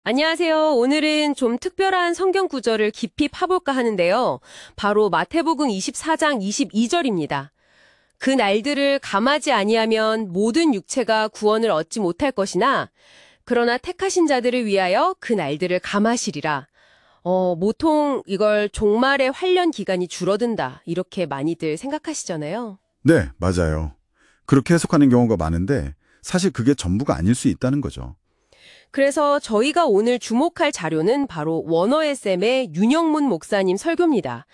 안녕하세요. 오늘은 좀 특별한 성경 구절을 깊이 파볼까 하는데요. 바로 마태복음 24장 22절입니다. 그 날들을 감하지 아니하면 모든 육체가 구원을 얻지 못할 것이나 그러나 택하신 자들을 위하여 그 날들을 감하시리라. 보통 이걸 종말의 환련 기간이 줄어든다 이렇게 많이들 생각하시잖아요. 네, 맞아요. 그렇게 해석하는 경우가 많은데 사실 그게 전부가 아닐 수 있다는 거죠. 그래서 저희가 오늘 주목할 자료는 바로 원어의 쌤의 윤영문 목사님 설교입니다.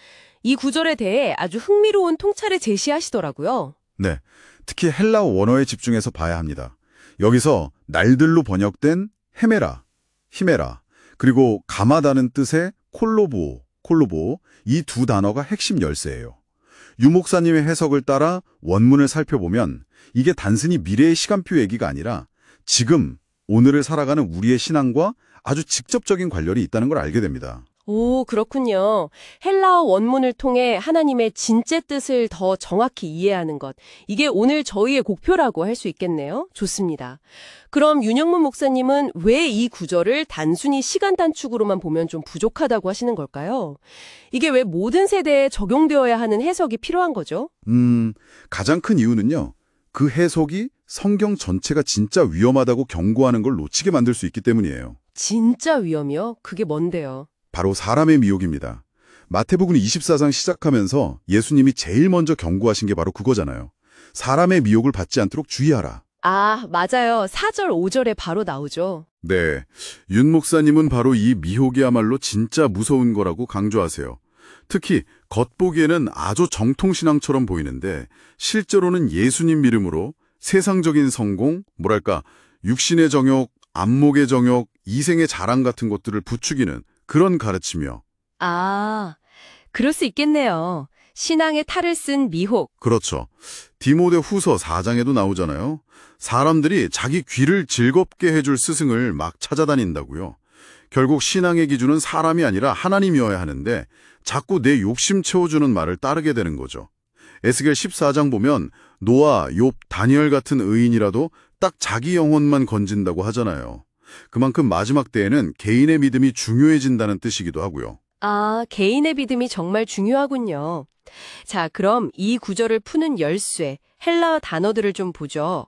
이 구절에 대해 아주 흥미로운 통찰을 제시하시더라고요. 네, 특히 헬라어 원어에 집중해서 봐야 합니다. 여기서 날들로 번역된 헤메라, 히메라, 그리고 감하다는 뜻의 콜로보 이 두 단어가 핵심 열쇠예요. 유 목사님의 해석을 따라 원문을 살펴보면 이게 단순히 미래의 시간표 얘기가 아니라 지금, 오늘을 살아가는 우리의 신앙과 아주 직접적인 관련이 있다는 걸 알게 됩니다. 오, 그렇군요. 헬라어 원문을 통해 하나님의 진짜 뜻을 더 정확히 이해하는 것. 이게 오늘 저희의 목표라고 할 수 있겠네요. 좋습니다. 그럼 윤영문 목사님은 왜 이 구절을 단순히 시간 단축으로만 보면 좀 부족하다고 하시는 걸까요? 이게 왜 모든 세대에 적용되어야 하는 해석이 필요한 거죠? 가장 큰 이유는요. 그 해석이 성경 전체가 진짜 위험하다고 경고하는 걸 놓치게 만들 수 있기 때문이에요. 진짜 위험이요? 그게 뭔데요? 바로 사람의 미혹입니다. 마태복음 24장 시작하면서 예수님이 제일 먼저 경고하신 게 바로 그거잖아요. 사람의 미혹을 받지 않도록 주의하라. 아, 맞아요. 4절, 5절에 바로 나오죠. 네, 윤 목사님은 바로 이 미혹이야말로 진짜 무서운 거라고 강조하세요. 특히 겉보기에는 아주 정통신앙처럼 보이는데 실제로는 예수님 믿음으로 세상적인 성공, 뭐랄까 육신의 정욕, 안목의 정욕, 이생의 자랑 같은 것들을 부추기는 그런 가르치며 아, 그럴 수 있겠네요. 신앙의 탈을 쓴 미혹. 그렇죠. 디모데 후서 4장에도 나오잖아요. 사람들이 자기 귀를 즐겁게 해줄 스승을 막 찾아다닌다고요. 결국 신앙의 기준은 사람이 아니라 하나님이어야 하는데 자꾸 내 욕심 채워주는 말을 따르게 되는 거죠. 에스겔 14장 보면 노아, 욥, 다니엘 같은 의인이라도 딱 자기 영혼만 건진다고 하잖아요. 그만큼 마지막 때에는 개인의 믿음이 중요해진다는 뜻이기도 하고요. 아, 개인의 믿음이 정말 중요하군요. 자, 그럼 이 구절을 푸는 열쇠, 헬라어 단어들을 좀 보죠.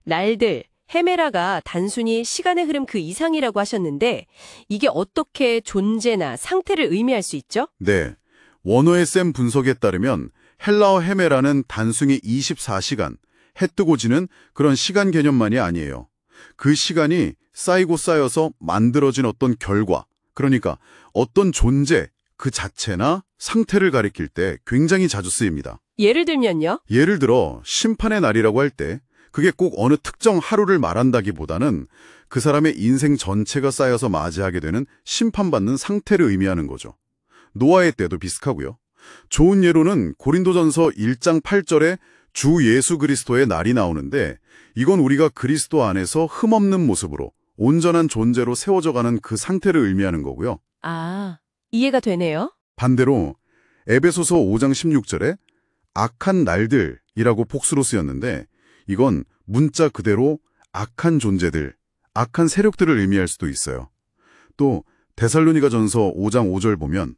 날들, 헤메라가 단순히 시간의 흐름 그 이상이라고 하셨는데 이게 어떻게 존재나 상태를 의미할 수 있죠? 네, 원어의 쌤 분석에 따르면 헬라어 헤메라는 단순히 24시간, 해 뜨고 지는 그런 시간 개념만이 아니에요. 그 시간이 쌓이고 쌓여서 만들어진 어떤 결과, 그러니까 어떤 존재 그 자체나 상태를 가리킬 때 굉장히 자주 쓰입니다. 예를 들면요? 예를 들어 심판의 날이라고 할 때 그게 꼭 어느 특정 하루를 말한다기보다는 그 사람의 인생 전체가 쌓여서 맞이하게 되는 심판받는 상태를 의미하는 거죠. 노아의 때도 비슷하고요. 좋은 예로는 고린도전서 1장 8절에 주 예수 그리스도의 날이 나오는데 이건 우리가 그리스도 안에서 흠없는 모습으로 온전한 존재로 세워져가는 그 상태를 의미하는 거고요. 아, 이해가 되네요. 반대로 에베소서 5장 16절에 악한 날들이라고 복수로 쓰였는데 이건 문자 그대로 악한 존재들, 악한 세력들을 의미할 수도 있어요. 또 데살로니가전서 5장 5절 보면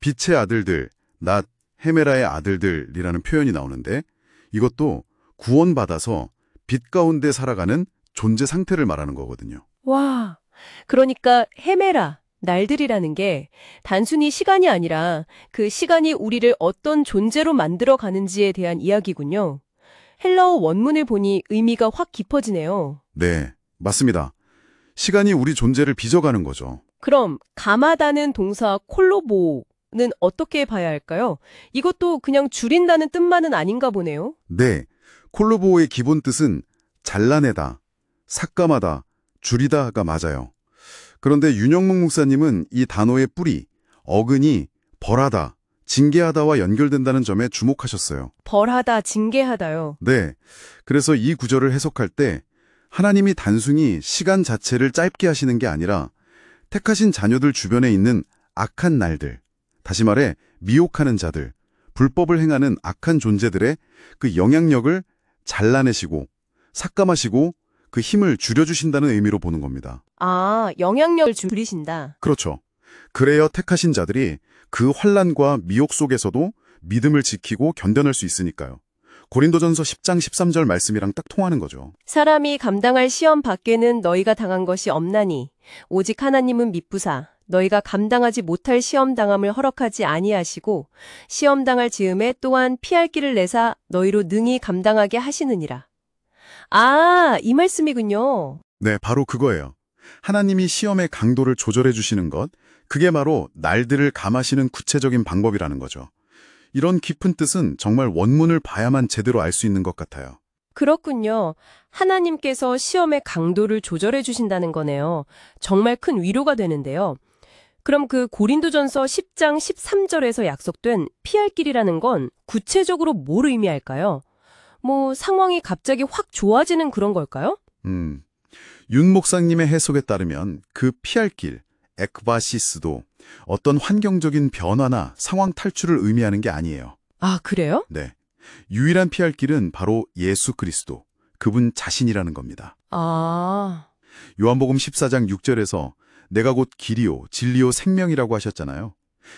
빛의 아들들, 낫, 헤메라의 아들들이라는 표현이 나오는데 이것도 구원받아서 빛 가운데 살아가는 존재 상태를 말하는 거거든요. 와, 그러니까 헤메라, 날들이라는 게 단순히 시간이 아니라 그 시간이 우리를 어떤 존재로 만들어 가는지에 대한 이야기군요. 헬라어 원문을 보니 의미가 확 깊어지네요. 네, 맞습니다. 시간이 우리 존재를 빚어가는 거죠. 그럼 감하다는 동사 콜로보는 어떻게 봐야 할까요? 이것도 그냥 줄인다는 뜻만은 아닌가 보네요. 네, 콜로보의 기본 뜻은 잘라내다, 삭감하다, 줄이다가 맞아요. 그런데 윤영목 목사님은 이 단어의 뿌리, 어근이 벌하다, 징계하다와 연결된다는 점에 주목하셨어요. 벌하다, 징계하다요. 네, 그래서 이 구절을 해석할 때 하나님이 단순히 시간 자체를 짧게 하시는 게 아니라 택하신 자녀들 주변에 있는 악한 날들, 다시 말해 미혹하는 자들, 불법을 행하는 악한 존재들의 그 영향력을 잘라내시고 삭감하시고 그 힘을 줄여주신다는 의미로 보는 겁니다. 아, 영향력을 줄이신다. 그렇죠. 그래야 택하신 자들이 그 환난과 미혹 속에서도 믿음을 지키고 견뎌낼 수 있으니까요. 고린도전서 10장 13절 말씀이랑 딱 통하는 거죠. 사람이 감당할 시험 밖에는 너희가 당한 것이 없나니 오직 하나님은 미쁘사 너희가 감당하지 못할 시험 당함을 허락하지 아니하시고 시험 당할 즈음에 또한 피할 길을 내사 너희로 능히 감당하게 하시느니라. 아, 이 말씀이군요. 네, 바로 그거예요. 하나님이 시험의 강도를 조절해 주시는 것, 그게 바로 날들을 감하시는 구체적인 방법이라는 거죠. 이런 깊은 뜻은 정말 원문을 봐야만 제대로 알 수 있는 것 같아요. 그렇군요. 하나님께서 시험의 강도를 조절해 주신다는 거네요. 정말 큰 위로가 되는데요. 그럼 그 고린도전서 10장 13절에서 약속된 피할 길이라는 건 구체적으로 뭘 의미할까요? 상황이 갑자기 확 좋아지는 그런 걸까요? 윤 목사님의 해석에 따르면 그 피할 길, ek바시스도 어떤 환경적인 변화나 상황 탈출을 의미하는 게 아니에요. 아, 그래요? 네. 유일한 피할 길은 바로 예수 그리스도, 그분 자신이라는 겁니다. 아, 요한복음 14장 6절에서 내가 곧 길이요, 진리요, 생명이라고 하셨잖아요.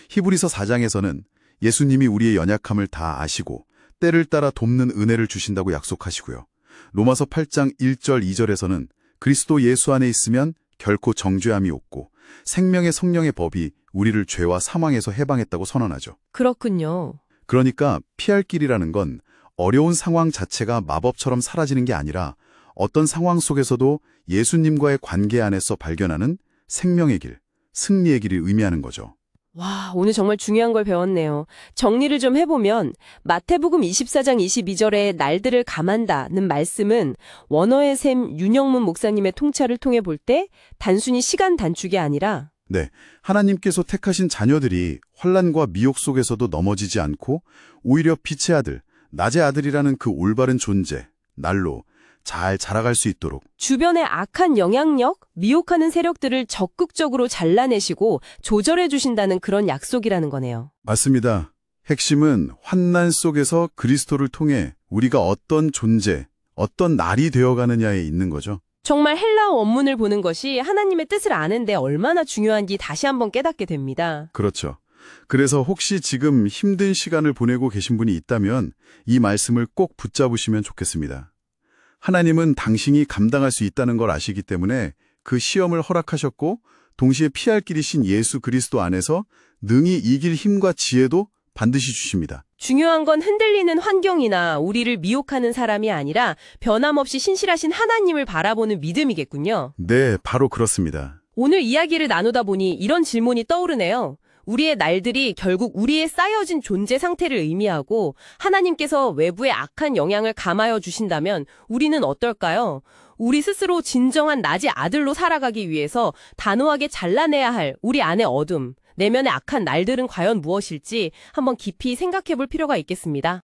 히브리서 4장에서는 예수님이 우리의 연약함을 다 아시고 때를 따라 돕는 은혜를 주신다고 약속하시고요. 로마서 8장 1절 2절에서는 그리스도 예수 안에 있으면 결코 정죄함이 없고 생명의 성령의 법이 우리를 죄와 사망에서 해방했다고 선언하죠. 그렇군요. 그러니까 피할 길이라는 건 어려운 상황 자체가 마법처럼 사라지는 게 아니라 어떤 상황 속에서도 예수님과의 관계 안에서 발견하는 생명의 길, 승리의 길을 의미하는 거죠. 와, 오늘 정말 중요한 걸 배웠네요. 정리를 좀 해보면 마태복음 24장 22절에 날들을 감한다는 말씀은 원어의 샘 윤영문 목사님의 통찰을 통해 볼 때 단순히 시간 단축이 아니라 네, 하나님께서 택하신 자녀들이 환난과 미혹 속에서도 넘어지지 않고 오히려 빛의 아들, 낮의 아들이라는 그 올바른 존재, 날로 잘 자라갈 수 있도록 주변의 악한 영향력, 미혹하는 세력들을 적극적으로 잘라내시고 조절해 주신다는 그런 약속이라는 거네요. 맞습니다. 핵심은 환난 속에서 그리스도를 통해 우리가 어떤 존재, 어떤 날이 되어가느냐에 있는 거죠. 정말 헬라어 원문을 보는 것이 하나님의 뜻을 아는데 얼마나 중요한지 다시 한번 깨닫게 됩니다. 그렇죠. 그래서 혹시 지금 힘든 시간을 보내고 계신 분이 있다면 이 말씀을 꼭 붙잡으시면 좋겠습니다. 하나님은 당신이 감당할 수 있다는 걸 아시기 때문에 그 시험을 허락하셨고 동시에 피할 길이신 예수 그리스도 안에서 능히 이길 힘과 지혜도 반드시 주십니다. 중요한 건 흔들리는 환경이나 우리를 미혹하는 사람이 아니라 변함없이 신실하신 하나님을 바라보는 믿음이겠군요. 네, 바로 그렇습니다. 오늘 이야기를 나누다 보니 이런 질문이 떠오르네요. 우리의 날들이 결국 우리의 쌓여진 존재 상태를 의미하고 하나님께서 외부의 악한 영향을 감하여 주신다면 우리는 어떨까요? 우리 스스로 진정한 낮의 아들로 살아가기 위해서 단호하게 잘라내야 할 우리 안의 어둠, 내면의 악한 날들은 과연 무엇일지 한번 깊이 생각해 볼 필요가 있겠습니다.